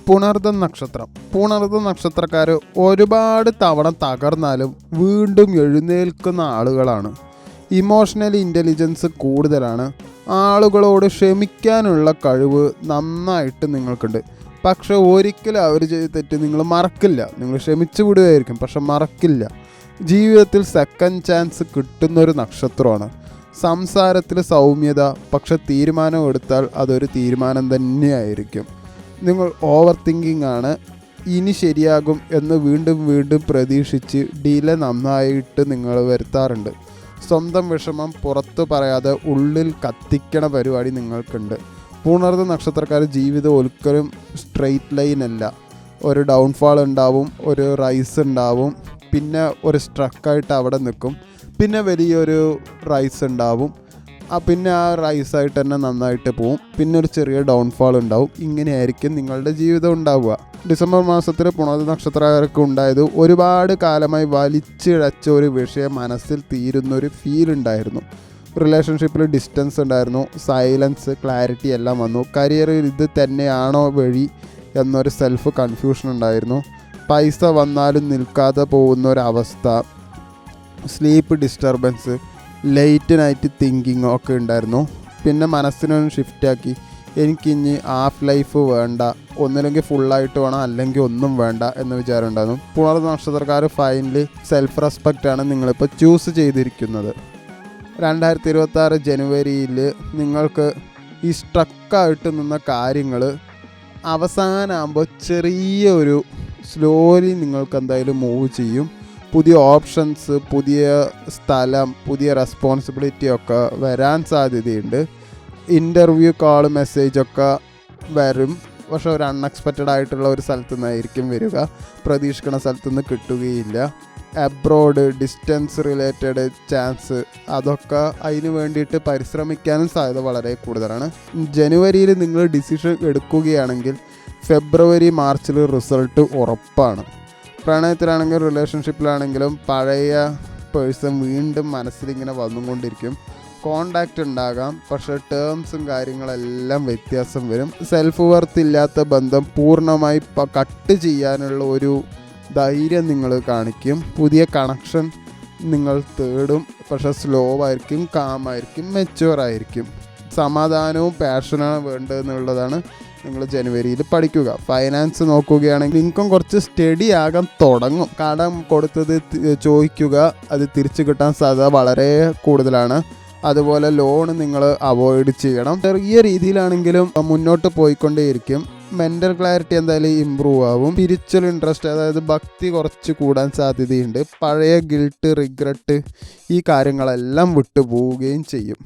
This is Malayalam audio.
പുണർദം നക്ഷത്രം. പുണർദം നക്ഷത്രക്കാർ ഒരുപാട് തവണ തകർന്നാലും വീണ്ടും എഴുന്നേൽക്കുന്ന ആളുകളാണ്. ഇമോഷണൽ ഇൻ്റലിജൻസ് കൂടുതലാണ്. ആളുകളോട് ക്ഷമിക്കാനുള്ള കഴിവ് നന്നായിട്ട് നിങ്ങൾക്കുണ്ട്. പക്ഷെ ഒരിക്കലും അവർ ചെയ്ത തെറ്റ് നിങ്ങൾ മറക്കില്ല. നിങ്ങൾ ക്ഷമിച്ചു വിടുകയായിരിക്കും, പക്ഷെ മറക്കില്ല. ജീവിതത്തിൽ സെക്കൻഡ് ചാൻസ് കിട്ടുന്നൊരു നക്ഷത്രമാണ്. സംസാരത്തിൽ സൗമ്യത, പക്ഷെ തീരുമാനം എടുത്താൽ അതൊരു തീരുമാനം തന്നെയായിരിക്കും. നിങ്ങൾ ഓവർ തിങ്കിങ് ആണ്. ഇനി ശരിയാകും എന്ന് വീണ്ടും വീണ്ടും പ്രതീക്ഷിച്ച് ഡിലേ നന്നായിട്ട് നിങ്ങൾ വരുത്താറുണ്ട്. സ്വന്തം വിഷമം പുറത്ത് പറയാതെ ഉള്ളിൽ കത്തിക്കണ പരിപാടി നിങ്ങൾക്കുണ്ട്. പുണർദം നക്ഷത്രക്കാർ ജീവിതം ഒരിക്കലും സ്ട്രെയിറ്റ് ലൈൻ അല്ല. ഒരു ഡൗൺഫാൾ ഉണ്ടാവും, ഒരു റൈസ് ഉണ്ടാവും, പിന്നെ ഒരു സ്ട്രക്കായിട്ട് അവിടെ നിൽക്കും, പിന്നെ വലിയൊരു റൈസ് ഉണ്ടാവും, പിന്നെ ആ റൈസായിട്ട് തന്നെ നന്നായിട്ട് പോവും, പിന്നെ ഒരു ചെറിയ ഡൗൺഫാൾ ഉണ്ടാവും. ഇങ്ങനെയായിരിക്കും നിങ്ങളുടെ ജീവിതം ഉണ്ടാവുക. ഡിസംബർ മാസത്തിൽ പുണർദം നക്ഷത്രക്കാർക്ക് ഉണ്ടായത് ഒരുപാട് കാലമായി വലിച്ചിഴച്ച ഒരു വിഷയം മനസ്സിൽ തീരുന്നൊരു ഫീൽ ഉണ്ടായിരുന്നു. റിലേഷൻഷിപ്പിൽ ഡിസ്റ്റൻസ് ഉണ്ടായിരുന്നു, സൈലൻസ്, ക്ലാരിറ്റി എല്ലാം വന്നു. കരിയറിൽ ഇത് തന്നെയാണോ വഴി എന്നൊരു സെൽഫ് കൺഫ്യൂഷൻ ഉണ്ടായിരുന്നു. പൈസ വന്നാലും നിൽക്കാതെ പോകുന്നൊരവസ്ഥ, sleep disturbance, late night thinking ഒക്കെ ഉണ്ടായിരുന്നു. പിന്നെ മനസ്സിനൊന്ന് ഷിഫ്റ്റാക്കി, എനിക്കിനി ഹാഫ് ലൈഫ് വേണ്ട, ഒന്നില്ലെങ്കിൽ ഫുള്ളായിട്ട് വേണം, അല്ലെങ്കിൽ ഒന്നും വേണ്ട എന്ന വിചാരം ഉണ്ടായിരുന്നു. പുണർദം നക്ഷത്രക്കാർ ഫൈനലി സെൽഫ് റെസ്പെക്റ്റാണ് നിങ്ങളിപ്പോൾ ചൂസ് ചെയ്തിരിക്കുന്നത്. 2026 ജനുവരിയിൽ നിങ്ങൾക്ക് ഈ സ്ട്രക്കായിട്ട് നിന്ന കാര്യങ്ങൾ അവസാനമാകുമ്പോൾ ചെറിയൊരു സ്ലോലി നിങ്ങൾക്ക് എന്തായാലും മൂവ് ചെയ്യും. പുതിയ ഓപ്ഷൻസ്, പുതിയ സ്ഥലം, പുതിയ റെസ്പോൺസിബിലിറ്റി ഒക്കെ വരാൻ സാധ്യതയുണ്ട്. ഇൻ്റർവ്യൂ കോൾ, മെസ്സേജൊക്കെ വരും. പക്ഷെ ഒരു അൺഎക്സ്പെക്റ്റഡ് ആയിട്ടുള്ള ഒരു സ്ഥലത്തു നിന്നായിരിക്കും വരിക. പ്രതീക്ഷിക്കുന്ന സ്ഥലത്തു നിന്ന് കിട്ടുകയില്ല. അബ്രോഡ്, ഡിസ്റ്റൻസ് റിലേറ്റഡ് ചാൻസ്, അതൊക്കെ അതിന് വേണ്ടിയിട്ട് പരിശ്രമിക്കാനും സാധ്യത വളരെ കൂടുതലാണ്. ജനുവരിയിൽ നിങ്ങൾ ഡിസിഷൻ എടുക്കുകയാണെങ്കിൽ ഫെബ്രുവരി, മാർച്ചിൽ റിസൾട്ട് ഉറപ്പാണ്. പ്രണയത്തിലാണെങ്കിലും റിലേഷൻഷിപ്പിലാണെങ്കിലും പഴയ പേഴ്സൺ വീണ്ടും മനസ്സിലിങ്ങനെ വന്നുകൊണ്ടിരിക്കും. കോണ്ടാക്റ്റ് ഉണ്ടാകാം, പക്ഷേ ടേംസും കാര്യങ്ങളെല്ലാം വ്യത്യാസം വരും. സെൽഫ് വർത്ത് ഇല്ലാത്ത ബന്ധം പൂർണ്ണമായി കട്ട് ചെയ്യാനുള്ള ഒരു ധൈര്യം നിങ്ങൾ കാണിക്കും. പുതിയ കണക്ഷൻ നിങ്ങൾ തേടും, പക്ഷേ സ്ലോ ആയിരിക്കും, കാമായിരിക്കും, മെച്യൂർ ആയിരിക്കും. സമാധാനവും പാഷനാണ് വേണ്ടതെന്നുള്ളതാണ് നിങ്ങൾ ജനുവരിയിൽ പഠിക്കുക. ഫൈനാൻസ് നോക്കുകയാണെങ്കിൽ ഇൻകം കുറച്ച് സ്റ്റഡി ആകാൻ തുടങ്ങും. കടം കൊടുത്തത് ചോദിക്കുക, അത് തിരിച്ചു കിട്ടാൻ സാധ്യത വളരെ കൂടുതലാണ്. അതുപോലെ ലോൺ നിങ്ങൾ അവോയ്ഡ് ചെയ്യണം. ചെറിയ രീതിയിലാണെങ്കിലും മുന്നോട്ട് പോയിക്കൊണ്ടേയിരിക്കും. മെൻ്റൽ ക്ലാരിറ്റി എന്തായാലും ഇമ്പ്രൂവ് ആവും. സ്പിരിച്വൽ ഇൻട്രസ്റ്റ്, അതായത് ഭക്തി കുറച്ച് കൂടാൻ സാധ്യതയുണ്ട്. പഴയ ഗിൽട്ട്, റിഗ്രറ്റ്, ഈ കാര്യങ്ങളെല്ലാം വിട്ടുപോവുകയും ചെയ്യും.